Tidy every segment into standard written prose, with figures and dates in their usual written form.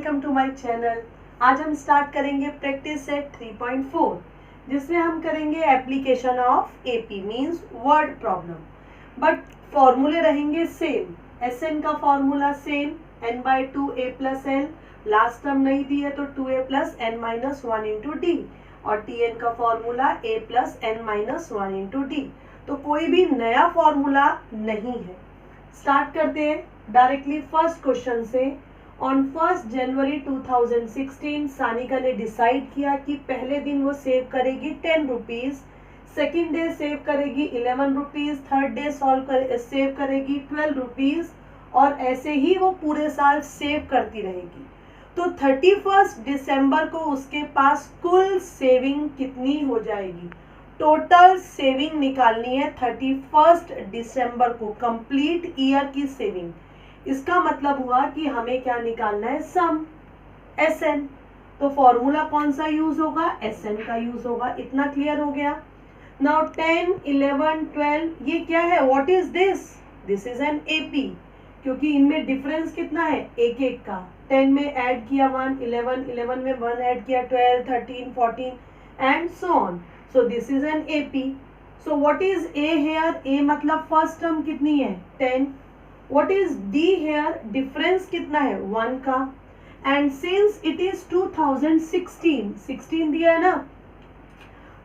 Welcome to my channel. आज हम start करेंगे प्रैक्टिस सेट 3.4 जिसमें हम करेंगे application of AP means word problem. But फॉर्मूले रहेंगे सेम। एसएन का formula same n/2 a plus L, last term नहीं दी है तो 2a plus n minus 1 into D, और टीएन का formula a plus n minus 1 into D. तो कोई भी नया फॉर्मूला नहीं है। स्टार्ट करते हैं डायरेक्टली फर्स्ट क्वेश्चन से। ऑन 1 जनवरी 2016 सानिका ने डिसाइड किया कि पहले दिन वो सेव करेगी 10 रुपीज, सेकेंड डे सेव करेगी 11 रुपीज, थर्ड डे सेव करेगी 12 रुपीज, और ऐसे ही वो पूरे साल सेव करती रहेगी। तो 31 दिसंबर को उसके पास कुल सेविंग कितनी हो जाएगी? टोटल सेविंग निकालनी है 31 दिसंबर को, कंप्लीट ईयर की सेविंग। इसका मतलब हुआ कि हमें क्या निकालना है? सम, एसएन। तो फॉर्मूला कौन सा यूज होगा? एसएन का यूज होगा। इतना क्लियर हो गया। नाउ 10, 11, 12 ये क्या है? What is this? This is an AP, क्योंकि इनमें डिफरेंस कितना है? एक एक का। 10 में ऐड किया 1, 11 में 1 ऐड किया 12, 13, 14 and so on. So this is an AP. So what is a here? A मतलब फर्स्ट टर्म कितनी है? 10। What is D here? Difference कितना है? 1 का। एंड सिंस इट इज 2016, 16 दिया है ना,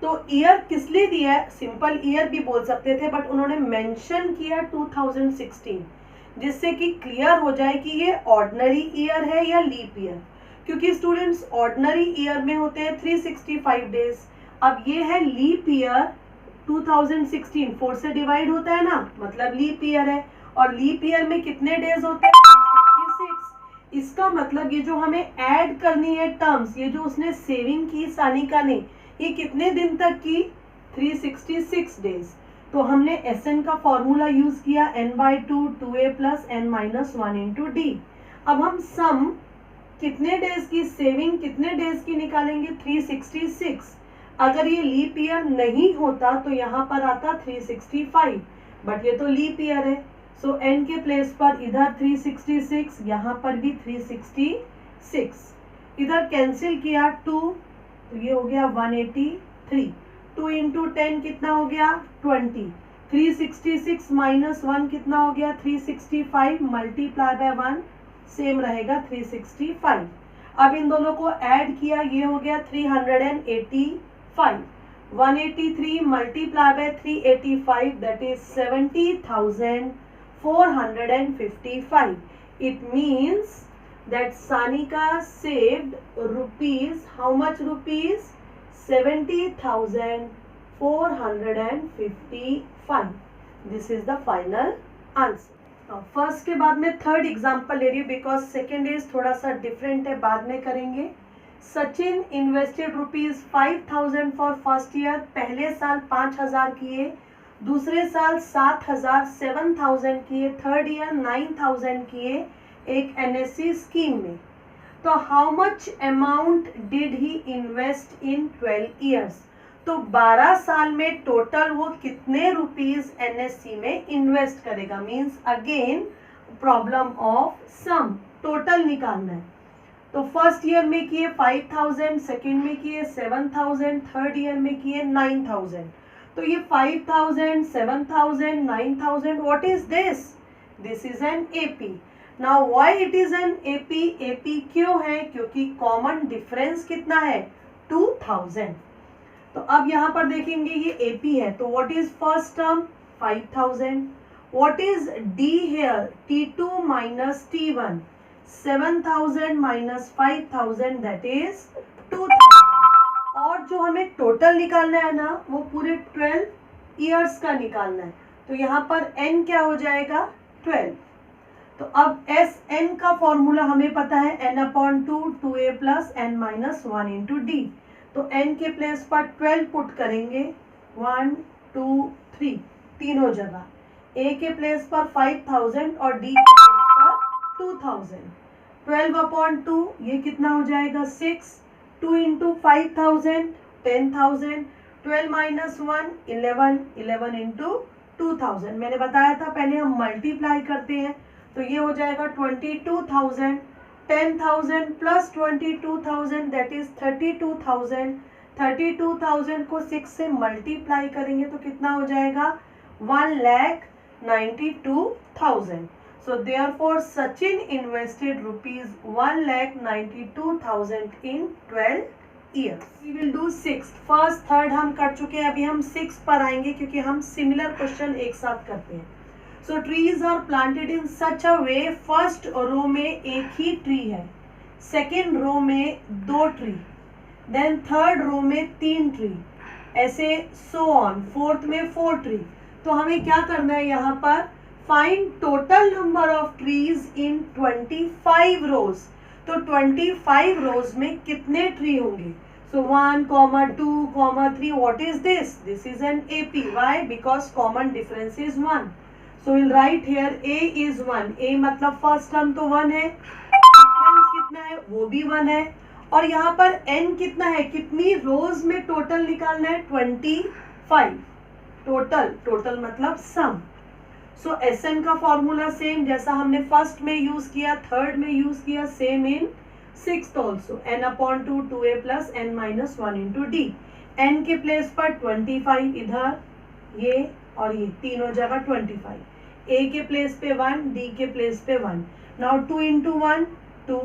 तो ईयर किस लिए दिया है? सिंपल ईयर भी बोल सकते थे, बट उन्होंने मेंशन किया 2016, जिससे कि क्लियर हो जाए कि ये ऑर्डिनरी ईयर है या लीप ईयर। क्योंकि स्टूडेंट्स ऑर्डिनरी ईयर में होते हैं 365 डेज, अब ये है लीप ईयर। 2016 4 से डिवाइड होता है ना, मतलब लीप ईयर है, और लीप ईयर में कितने डेज होते हैं? 66। इसका मतलब ये जो हमें ऐड करनी है टर्म्स, ये जो उसने सेविंग की सानिका ने, ये कितने दिन तक की? 366 डेज। तो हमने एसएन का फॉर्मूला यूज किया n/2 2a plus n minus 1 into D. अब हम सम कितने डेज की सेविंग कितने डेज की निकालेंगे? 366। अगर ये लीप ईयर नहीं होता तो यहाँ पर आता 365, बट ये तो लीप ईयर है। सो n के प्लेस पर इधर 366, यहाँ पर भी 366, इधर कैंसिल किया 2, तो ये हो गया 183। 2 इंटू 10 कितना हो गया? 20। 366 माइनस 1 कितना हो गया? 365, मल्टीप्लाई बाय 1 सेम रहेगा 365। अब इन दोनों को ऐड किया, ये हो गया 385। 183 multiply by 385 that is 70,455. It means that Sanika saved rupees, how much rupees? 70,455. This is the final answer. First के बाद में थर्ड एग्जाम्पल ले रही हूँ, बिकॉज सेकेंड इज थोड़ा सा डिफरेंट है, बाद में करेंगे। Sachin invested rupees 5,000 for first year, पहले साल 5,000 किए, दूसरे साल 7,000 7,000 किए, थर्ड ईयर 9,000 किए एक एनएससी स्कीम में। तो how much amount did he invest in 12 years? तो 12 साल में टोटल वो कितने रुपीज एनएससी में इन्वेस्ट करेगा? Means again problem of sum, total निकालना है। तो फर्स्ट ईयर में किए 5,000, सेकेंड में किए 7,000, थर्ड ईयर में किए 9,000। तो ये 5,000, 7,000, 9,000, what is this? This is an AP. Now why it is an AP? AP क्यों है? क्योंकि कॉमन डिफरेंस कितना है? 2,000। तो अब यहाँ पर देखेंगे ये एपी है, तो what is first term? 5,000। What is D here? T2 minus T1, 7,000 minus 5,000 that is 2,000। और जो हमें टोटल निकालना है ना, वो पूरे 12 ईयर्स का निकालना है। तो यहाँ पर n क्या हो जाएगा? 12। तो अब एस एन का फॉर्मूला हमें पता है n/2 2a plus n minus 1 into D. तो n के प्लेस पर 12 पुट करेंगे, 1 2 3 तीनों जगह। a के प्लेस पर 5,000 और d के प्लेस पर 2,000। 12/2 ये कितना हो जाएगा? 6। 2 इंटू 5,000 10,000, 12 माइनस 1 11, 11 इंटू 2,000। मैंने बताया था पहले हम मल्टीप्लाई करते हैं, तो ये हो जाएगा 22,000। 10,000 प्लस 22,000 दैट इज 32,000। 32,000 को 6 से मल्टीप्लाई करेंगे तो कितना हो जाएगा 1,92,000। So therefore Sachin invested rupees 1,92,000 in 12 years. We will do sixth. First, third हम कर चुके हैं, अभी हम sixth पर आएंगे क्योंकि हम similar question एक साथ करते हैं. So trees are planted in such a way, first row में एक ही tree है, second row में 2 tree, then third row में 3 tree, ऐसे so on, fourth में 4 tree. तो हमें क्या करना है यहाँ पर, find total number of trees in 25 rows. तो 25 rows में कितने ट्री होंगे? So 1, 2, 3. What is this? This is an AP. Why? Because common difference is 1. So we'll write here A is 1. A मतलब first term तो 1 है, difference कितना है वो भी 1 है, और यहाँ पर n कितना है, कितनी रोज में टोटल निकालना है 25. टोटल मतलब सम. सो Sn का फॉर्मूला सेम जैसा हमने फर्स्ट में यूज किया, थर्ड में यूज किया, same in sixth also. n/2 2a plus n minus 1 into D. n के प्लेस पर 25 इधर, ये और ये तीनों जगह 25. a के प्लेस पे 1, d के प्लेस पे 1. Now 2 into 1 2,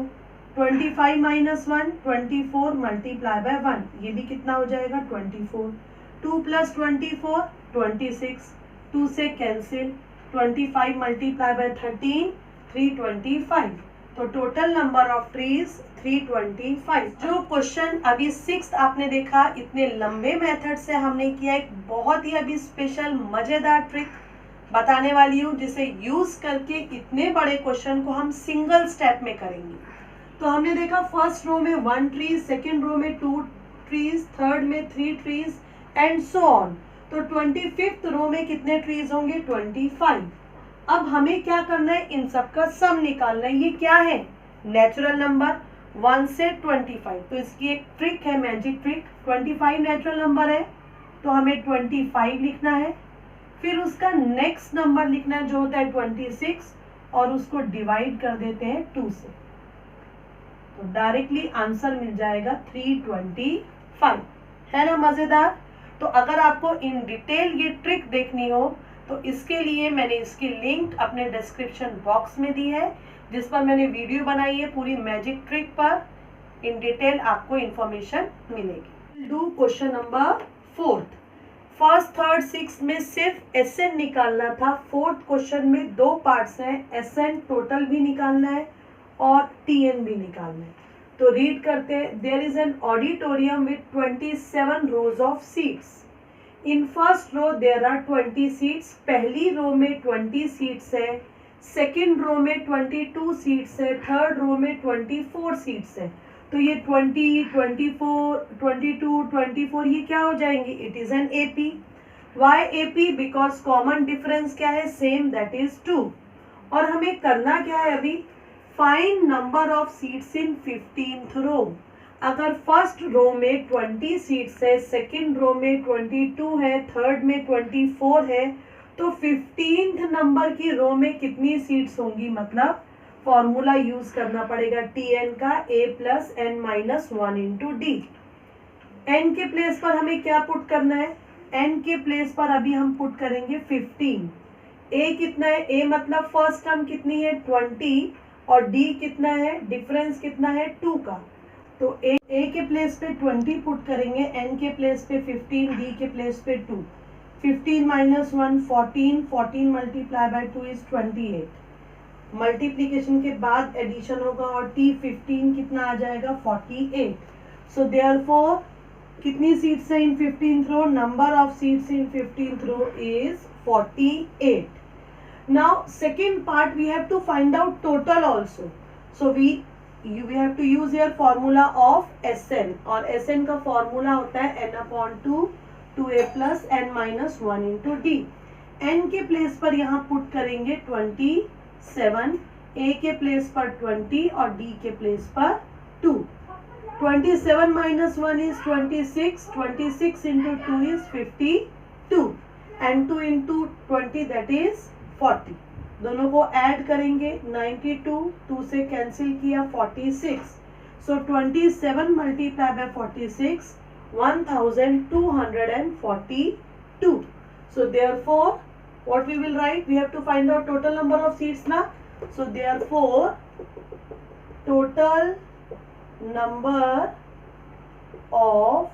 25 minus 1 24 multiply by 1, ये भी कितना हो जाएगा 24. 2 प्लस 24 26, 2 से कैंसिल, 25 मल्टीप्लाई बाय 13 325. तो टोटल नंबर ऑफ ट्रीज 325. जो क्वेश्चन अभी 6 आपने देखा, इतने लंबे मेथड से हमने किया, एक बहुत ही अभी स्पेशल मजेदार ट्रिक बताने वाली हूँ जिसे यूज करके इतने बड़े क्वेश्चन को हम सिंगल स्टेप में करेंगे. तो हमने देखा फर्स्ट रो में 1 ट्री, सेकेंड रो में 2 ट्रीज, थर्ड में 3 ट्रीज एंड सो ऑन. तो 25th रो में कितने ट्रीज होंगे 25. अब हमें क्या करना है, इन सब का सम निकालना है. ये क्या है, नेचुरल नंबर 1 से 25. तो इसकी एक ट्रिक है, मैजिक ट्रिक. 25 नेचुरल नंबर है तो हमें 25 लिखना है, फिर उसका नेक्स्ट नंबर लिखना है जो होता है 26 और उसको डिवाइड कर देते हैं 2 से. तो डायरेक्टली आंसर मिल जाएगा 325. है ना मजेदार. तो अगर आपको इन डिटेल ये ट्रिक देखनी हो तो इसके लिए मैंने इसकी लिंक अपने डिस्क्रिप्शन बॉक्स में दी है, जिस पर मैंने वीडियो बनाई है पूरी मैजिक ट्रिक पर. इन डिटेल आपको इंफॉर्मेशन मिलेगी. Do question number 4. First, third, sixth में सिर्फ Sn निकालना था. फोर्थ क्वेश्चन में 2 पार्ट्स हैं, Sn टोटल भी निकालना है और Tn भी निकालना है. तो रीड करते हैं. There is an auditorium with 27 rows of seats. In first row there are 20 seats. पहली रो में 20 सीट्स है, सेकेंड रो में 22 सीट्स है, थर्ड रो में 24 सीट्स है. तो ये 20, 24, 22, 24 ये क्या हो जाएंगे, it is an AP. Why AP? Because common difference क्या है, सेम, दैट इज 2. और हमें करना क्या है अभी, find number of seats in 15th रो. अगर फर्स्ट रो में 20 सीट्स है, सेकेंड रो में 22 है, थर्ड में 24 है, तो 15th नंबर की रो में कितनी सीट्स होंगी, मतलब फॉर्मूला यूज करना पड़ेगा Tn का, a plus n minus 1 into D. n के प्लेस पर हमें क्या पुट करना है, n के प्लेस पर अभी हम पुट करेंगे 15. a कितना है, a मतलब फर्स्ट टर्म कितनी है 20 और d कितना है, डिफरेंस कितना है 2 का. तो a के प्लेस पे 20 पुट करेंगे, n के प्लेस पे 15, d के प्लेस पे 2. 15 minus 1 14, 14 multiply by 2 is 28. Multiplication के बाद एडिशन होगा और t 15 कितना आ जाएगा 48. सो देयरफॉर कितनी सीट्स है in 15th row, number of seats in 15th row is 48. Now second part we have to find out total also. So we have to use here formula of Sn, और Sn का formula होता है n/2 2a plus n minus 1 into d. n के place पर यहाँ put करेंगे 27, a के place पर 20 और d के प्लेस पर 2. 27 minus 1 is 26, 26 into 2 is 52 and 2 into 20 that is 40. दोनों को ऐड करेंगे 92, 2 से कैंसिल किया 46, सो 27 multiply by 46, 1242. So therefore what we will write, we have to find out total number of seats na. So therefore total number of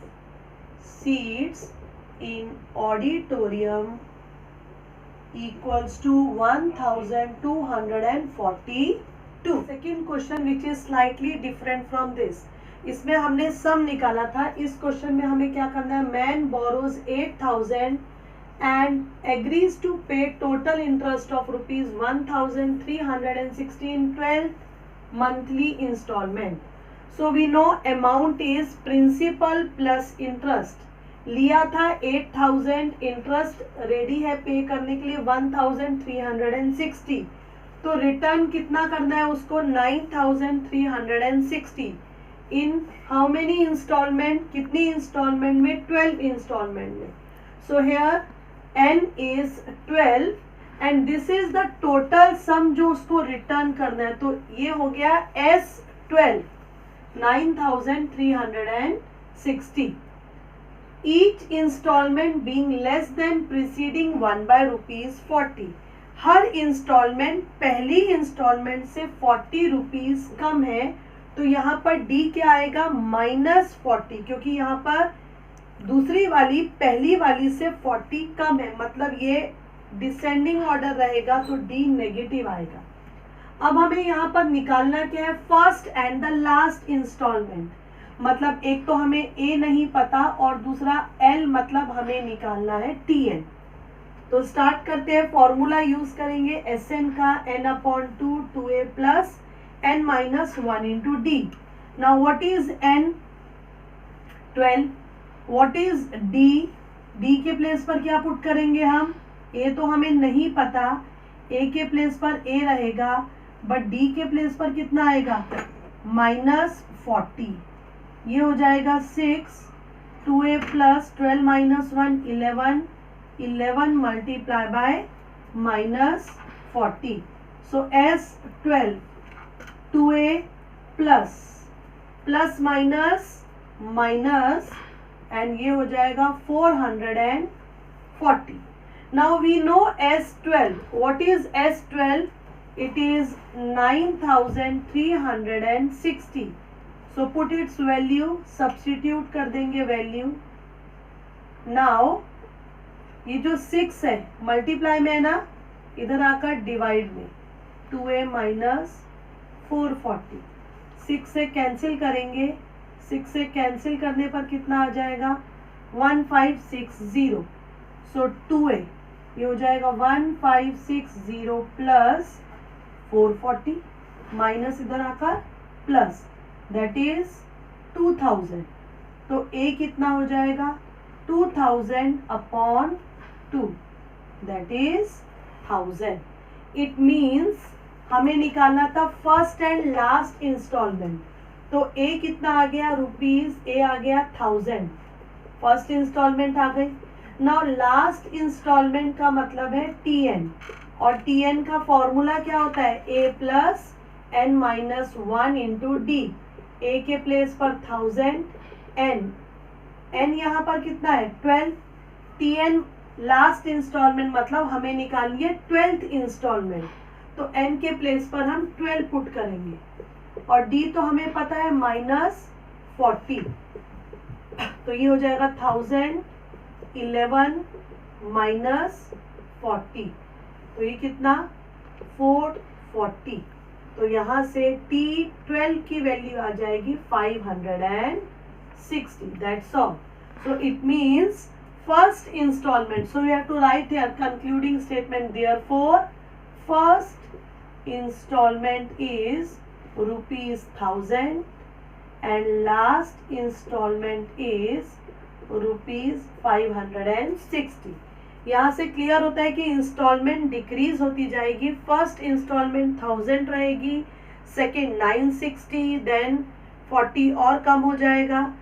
seats in auditorium equals to 1242. Second question which is slightly different from this, इसमें हमने सम निकाला था, इस question में हमें क्या करना है, man borrows 8000 and agrees to pay total interest of rupees 1316 in 12 monthly installment. So we know amount is principal plus interest. लिया था 8000, इंटरेस्ट रेडी है पे करने के लिए 1360, तो रिटर्न कितना करना है उसको 9360 इन हाउ मेनी इंस्टॉलमेंट, कितनी इंस्टॉलमेंट में, 12 इंस्टॉलमेंट में. So here n is 12 and this is the total sum जो उसको रिटर्न करना है. तो ये हो गया S12 9360. Each installment being less than preceding one by ₹40. हर इंस्टॉलमेंट पहली इंस्टॉलमेंट से 40 रुपीज कम है, तो यहाँ पर D क्या आएगा, -40, क्योंकि यहाँ पर दूसरी वाली पहली वाली से 40 कम है, मतलब ये डिसेंडिंग ऑर्डर रहेगा, तो D नेगेटिव आएगा. अब हमें यहाँ पर निकालना क्या है, first and the last installment. मतलब एक तो हमें A नहीं पता और दूसरा L, मतलब हमें निकालना है TN. तो स्टार्ट करते हैं, फॉर्मूला यूज करेंगे SN का n/2 2A plus n - 1 into D. Now what is N, 12. What is D, D के प्लेस पर क्या पुट करेंगे हम, A तो हमें नहीं पता, A के प्लेस पर A रहेगा, बट D के प्लेस पर कितना आएगा, -40. ये हो जाएगा 6, 2A plus 12 - 1 11, 11 multiply by -40. So S12 2A plus minus and ये हो जाएगा 440. Now we know S12. What is S12? It is 9360. So put its value, substitute कर देंगे वैल्यू. नाउ ये जो 6 है मल्टीप्लाई में है ना, इधर आकर डिवाइड में, 2A माइनस 440. 6 से कैंसिल करेंगे, 6 से कैंसिल करने पर कितना आ जाएगा, 1560. सो 2A ये हो जाएगा 1560 प्लस 440 माइनस इधर आकर प्लस, दैट इज 2000. तो A कितना हो जाएगा, 2000/2, दैट इज 1000. इट मीन्स हमें निकालना था फर्स्ट एंड लास्ट इंस्टॉलमेंट. तो A कितना आ गया, रुपीज, A आ गया 1000, फर्स्ट इंस्टॉलमेंट आ गई. नाउ लास्ट इंस्टॉलमेंट का मतलब है TN, और TN का फॉर्मूला क्या होता है, A plus n - 1 into D. A के प्लेस पर 1000, n यहाँ पर कितना है 12. TN लास्ट इंस्टॉलमेंट, मतलब हमें निकालनी है 12th इंस्टॉलमेंट, तो n के प्लेस पर हम 12 पुट करेंगे, और D तो हमें पता है -40. तो ये हो जाएगा 1000, 11 - 40, तो ये कितना 440. तो यहाँ से T12 की वैल्यू आ जाएगी 560. That's all. So it means first installment, so we have to write here concluding statement. Therefore first installment is ₹1000 and last installment is ₹560. यहाँ से क्लियर होता है कि इंस्टॉलमेंट डिक्रीज होती जाएगी. फर्स्ट इंस्टॉलमेंट 1000 रहेगी, सेकेंड 960, देन 40 और कम हो जाएगा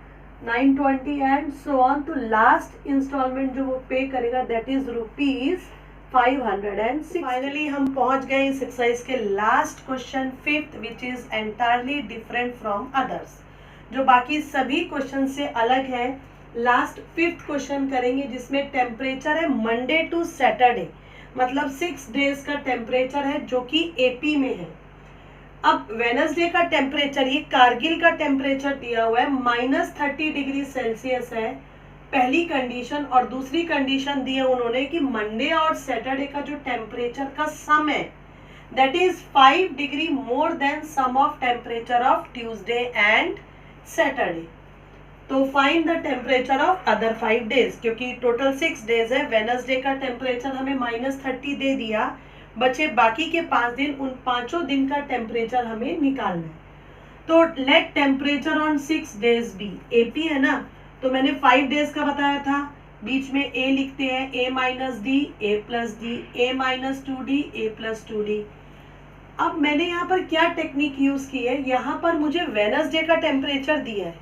920 एंड सो ऑन. तो लास्ट इंस्टॉलमेंट जो वो पे करेगा दैट इज 506। फाइनली हम पहुंच गए इस एक्सरसाइज के last question 5th, which is entirely different from others, जो बाकी सभी क्वेश्चन से अलग है। लास्ट 5th क्वेश्चन करेंगे जिसमें टेम्परेचर है मंडे टू सैटरडे, मतलब 6 डेज का टेम्परेचर है जो कि एपी में है। अब वेनसडे का टेम्परेचर, ये कारगिल का टेम्परेचर दिया हुआ है -30 डिग्री सेल्सियस है पहली कंडीशन, और दूसरी कंडीशन दी है उन्होंने कि मंडे और सैटरडे का जो टेम्परेचर का सम है that is 5 degree more than sum of temperature of Tuesday and Saturday. तो find the temperature of other 5 days, क्योंकि टोटल 6 डेज है। वेनसडे का टेम्परेचर हमें -30 दे दिया, बचे बाकी के 5 दिन, उन 5 दिन का टेम्परेचर हमें निकालना है। तो let temperature on 6 days be, AP है ना, तो मैंने 5 डेज का बताया था, बीच में ए लिखते हैं, ए माइनस डी, ए प्लस डी, ए माइनस 2d, ए प्लस 2d। अब मैंने यहाँ पर क्या टेक्निक यूज की है, यहाँ पर मुझे वेनसडे का टेम्परेचर दिया है,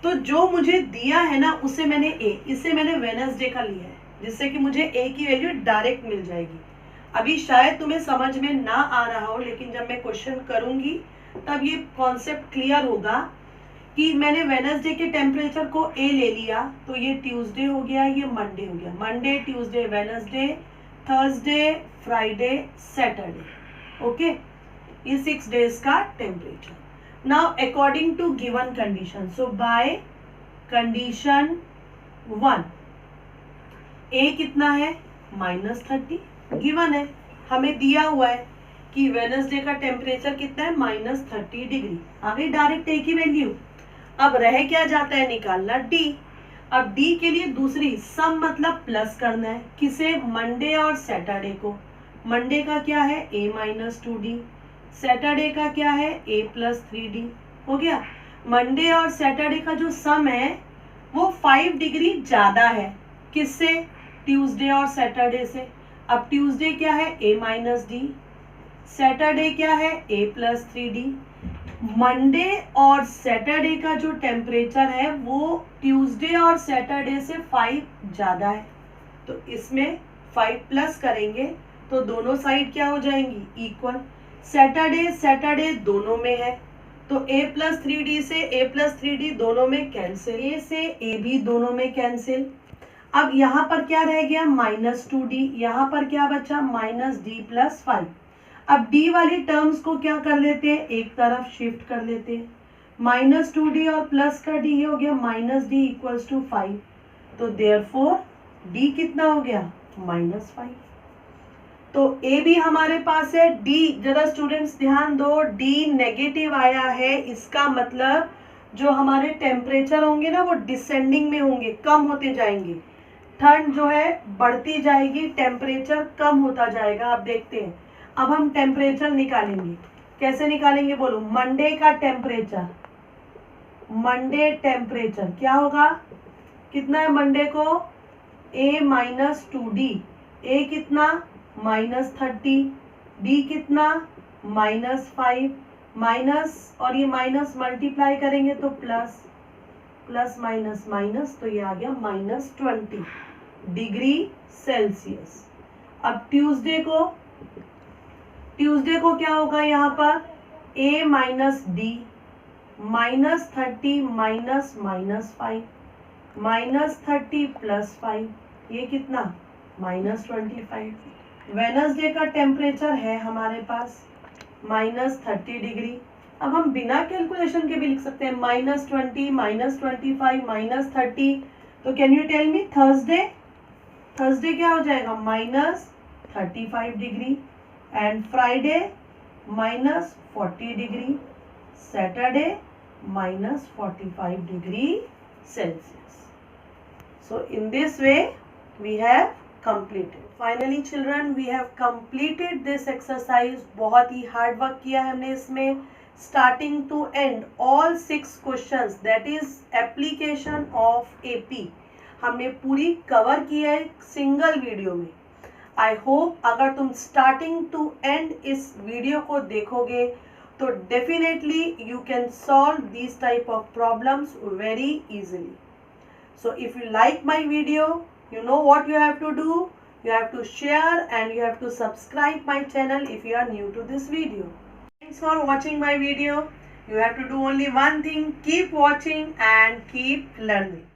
तो जो मुझे दिया है ना उसे मैंने ए, इससे मैंने वेनसडे का लिया है, जिससे कि मुझे ए की वैल्यू डायरेक्ट मिल जाएगी। अभी शायद तुम्हें समझ में ना आ रहा हो, लेकिन जब मैं क्वेश्चन करूंगी तब ये कॉन्सेप्ट क्लियर होगा कि मैंने वेनसडे के टेम्परेचर को ए ले लिया, तो ये ट्यूसडे हो गया, ये मंडे हो गया, Monday Tuesday Wednesday Thursday Friday Saturday. Okay, ये 6 डेज का temperature. Now according to given condition, so by condition 1 A कितना है -30 गिवन है, हमें दिया हुआ है कि वेनसडे का टेम्परेचर कितना है -30 डिग्री, आ गई डायरेक्ट ए की वैल्यू। अब रह क्या जाता है निकालना, डी। अब डी के लिए दूसरी सम मतलब प्लस करना है, किसे, मंडे और सैटरडे को। मंडे का क्या है a-2d, सैटरडे का क्या है a+3d, हो गया। मंडे और सैटरडे का जो सम है वो 5 डिग्री ज्यादा है, किससे, ट्यूसडे और सैटरडे से। अब ट्यूसडे क्या है a-d, सैटरडे क्या है a+3d। मंडे और सैटरडे का जो टेम्परेचर है वो ट्यूसडे और सैटरडे से 5 ज्यादा है, तो इसमें 5 प्लस करेंगे तो दोनों साइड क्या हो जाएंगी, इक्वल। सैटरडे दोनों में है, तो a+3d से a+3d दोनों में कैंसिल, a से a भी दोनों में कैंसिल। अब यहाँ पर क्या रह गया, -2d, यहाँ पर क्या बचा, -d+5। अब d वाली टर्म्स को क्या कर लेते हैं, एक तरफ शिफ्ट कर लेते हैं, -2d और प्लस का d हो गया -d = 5, तो देयरफॉर d कितना हो गया, -5। तो a भी हमारे पास है, d जरा स्टूडेंट्स ध्यान दो, d नेगेटिव आया है, इसका मतलब जो हमारे टेम्परेचर होंगे ना वो डिसेंडिंग में होंगे, कम होते जाएंगे, ठंड जो है बढ़ती जाएगी, टेम्परेचर कम होता जाएगा। आप देखते हैं, अब हम टेम्परेचर निकालेंगे, कैसे निकालेंगे बोलो, मंडे का टेम्परेचर, मंडे टेम्परेचर क्या होगा, कितना है मंडे को, a-2d, a कितना -30, d कितना -5, माइनस और ये माइनस मल्टीप्लाई करेंगे तो प्लस, प्लस माइनस माइनस, तो ये आ गया -20 डिग्री सेल्सियस। अब ट्यूसडे को क्या होगा, यहाँ पर a-d, -30 -5, -30 + 5, ये कितना -25। वेनसडे का टेम्परेचर है हमारे पास -30 डिग्री। अब हम बिना कैलकुलेशन के भी लिख सकते हैं, -20 -25 -30, तो can you tell me Thursday क्या हो जाएगा, -35 degree, and Friday -40 degree, Saturday -45 degree Celsius. So in this way we have completed. Finally children, we have completed this exercise. बहुत ही हार्ड वर्क किया है हमने इसमें, starting to end all 6 questions, that is application of AP हमने पूरी cover की है single video में। आई होप अगर तुम स्टार्टिंग टू एंड इस वीडियो को देखोगे तो definitely you can solve these type of problems very easily. So if you like my video, you know what you have to do. You have to share and you have to subscribe my channel if you are new to this video. Thanks for watching my video. You have to do only one thing, keep watching and keep learning.